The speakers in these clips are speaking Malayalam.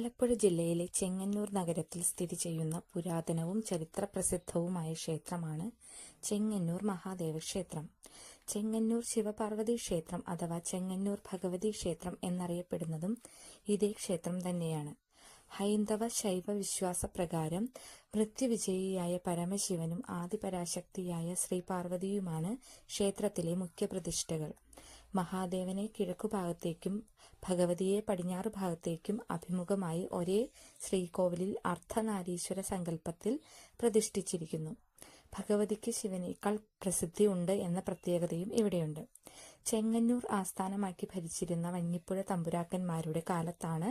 ആലപ്പുഴ ജില്ലയിലെ ചെങ്ങന്നൂർ നഗരത്തിൽ സ്ഥിതി ചെയ്യുന്ന പുരാതനവും ചരിത്രപ്രസിദ്ധവുമായ ക്ഷേത്രമാണ് ചെങ്ങന്നൂർ മഹാദേവ ക്ഷേത്രം. ചെങ്ങന്നൂർ ശിവപാർവതി ക്ഷേത്രം അഥവാ ചെങ്ങന്നൂർ ഭഗവതി ക്ഷേത്രം എന്നറിയപ്പെടുന്നതും ഇതേ ക്ഷേത്രം തന്നെയാണ്. ഹൈന്ദവ ശൈവ വിശ്വാസപ്രകാരം മൃത്യുവിജയിയായ പരമശിവനും ആദിപരാശക്തിയായ ശ്രീപാർവതിയുമാണ് ക്ഷേത്രത്തിലെ മുഖ്യപ്രതിഷ്ഠകൾ. മഹാദേവനെ കിഴക്കുഭാഗത്തേക്കും ഭഗവതിയെ പടിഞ്ഞാറ് ഭാഗത്തേക്കും അഭിമുഖമായി ഒരേ ശ്രീകോവിലിൽ അർദ്ധനാരീശ്വര സങ്കല്പത്തിൽ പ്രതിഷ്ഠിച്ചിരിക്കുന്നു. ഭഗവതിക്ക് ശിവനേക്കാൾ പ്രസിദ്ധി ഉണ്ട് എന്ന പ്രത്യേകതയും ഇവിടെയുണ്ട്. ചെങ്ങന്നൂർ ആസ്ഥാനമാക്കി ഭരിച്ചിരുന്ന വഞ്ഞിപ്പുഴ തമ്പുരാക്കന്മാരുടെ കാലത്താണ്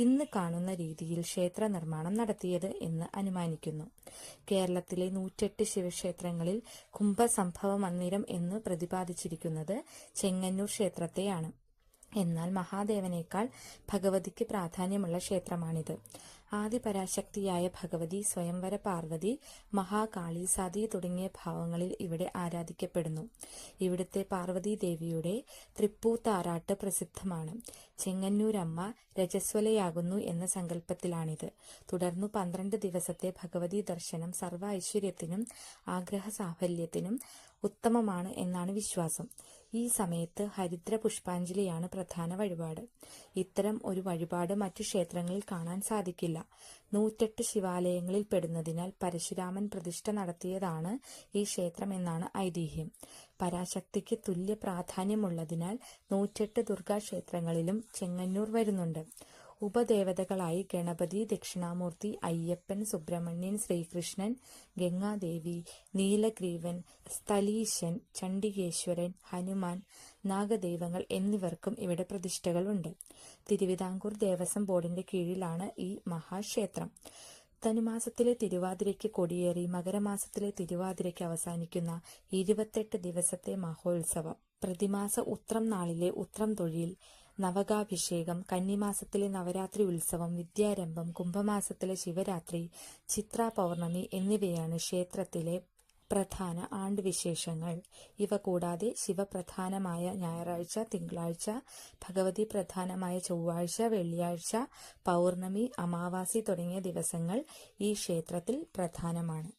ഇന്ന് കാണുന്ന രീതിയിൽ ക്ഷേത്ര നിർമ്മാണം നടത്തിയത് എന്ന് അനുമാനിക്കുന്നു. കേരളത്തിലെ 108 ശിവക്ഷേത്രങ്ങളിൽ കുംഭസംഭവ മന്ദിരം എന്ന് പ്രതിപാദിച്ചിരിക്കുന്നത് ചെങ്ങന്നൂർ ക്ഷേത്രത്തെയാണ്. എന്നാൽ മഹാദേവനേക്കാൾ ഭഗവതിക്ക് പ്രാധാന്യമുള്ള ക്ഷേത്രമാണിത്. ആദിപരാശക്തിയായ ഭഗവതി, സ്വയംവര പാർവതി, മഹാകാളി, സതി തുടങ്ങിയ ഭാവങ്ങളിൽ ഇവിടെ ആരാധിക്കപ്പെടുന്നു. ഇവിടുത്തെ പാർവതി ദേവിയുടെ തൃപ്പൂത്താറാട്ട് പ്രസിദ്ധമാണ്. ചെങ്ങന്നൂരമ്മ രജസ്വലയാകുന്നു എന്ന സങ്കല്പത്തിലാണിത്. തുടർന്നു 12 ദിവസത്തെ ഭഗവതി ദർശനം സർവ്വ ഐശ്വര്യത്തിനും ആഗ്രഹ സാഫല്യത്തിനും ഉത്തമമാണ് എന്നാണ് വിശ്വാസം. ഈ സമയത്ത് ഹരിദ്ര പുഷ്പാഞ്ജലിയാണ് പ്രധാന വഴിപാട്. ഇത്തരം ഒരു വഴിപാട് മറ്റു ക്ഷേത്രങ്ങളിൽ കാണാൻ സാധിക്കില്ല. 108 ശിവാലയങ്ങളിൽ പെടുന്നതിനാൽ പരശുരാമൻ പ്രതിഷ്ഠ നടത്തിയതാണ് ഈ ക്ഷേത്രം എന്നാണ് ഐതിഹ്യം. പരാശക്തിക്ക് തുല്യ പ്രാധാന്യമുള്ളതിനാൽ 108 ദുർഗാക്ഷേത്രങ്ങളിലും ചെങ്ങന്നൂർ വരുന്നുണ്ട്. ഉപദേവതകളായി ഗണപതി, ദക്ഷിണാമൂർത്തി, അയ്യപ്പൻ, സുബ്രഹ്മണ്യൻ, ശ്രീകൃഷ്ണൻ, ഗംഗാദേവി, നീലഗ്രീവൻ, സ്ഥലീശൻ, ചണ്ഡികേശ്വരൻ, ഹനുമാൻ, നാഗദൈവങ്ങൾ എന്നിവർക്കും ഇവിടെ പ്രതിഷ്ഠകൾ ഉണ്ട്. തിരുവിതാംകൂർ ദേവസ്വം ബോർഡിന്റെ കീഴിലാണ് ഈ മഹാക്ഷേത്രം. ധനുമാസത്തിലെ തിരുവാതിരയ്ക്ക് കൊടിയേറി മകരമാസത്തിലെ തിരുവാതിരയ്ക്ക് അവസാനിക്കുന്ന 28 ദിവസത്തെ മഹോത്സവം, പ്രതിമാസ ഉത്രം നാളിലെ ഉത്രം തൊഴിൽ, നവകാഭിഷേകം, കന്നിമാസത്തിലെ നവരാത്രി ഉത്സവം, വിദ്യാരംഭം, കുംഭമാസത്തിലെ ശിവരാത്രി, ചിത്ര പൗർണമി എന്നിവയാണ് ക്ഷേത്രത്തിലെ പ്രധാന ആണ്ടുവിശേഷങ്ങൾ. ഇവ കൂടാതെ ശിവപ്രധാനമായ ഞായറാഴ്ച, തിങ്കളാഴ്ച, ഭഗവതി പ്രധാനമായ ചൊവ്വാഴ്ച, വെള്ളിയാഴ്ച, പൗർണമി, അമാവാസി തുടങ്ങിയ ദിവസങ്ങൾ ഈ ക്ഷേത്രത്തിൽ പ്രധാനമാണ്.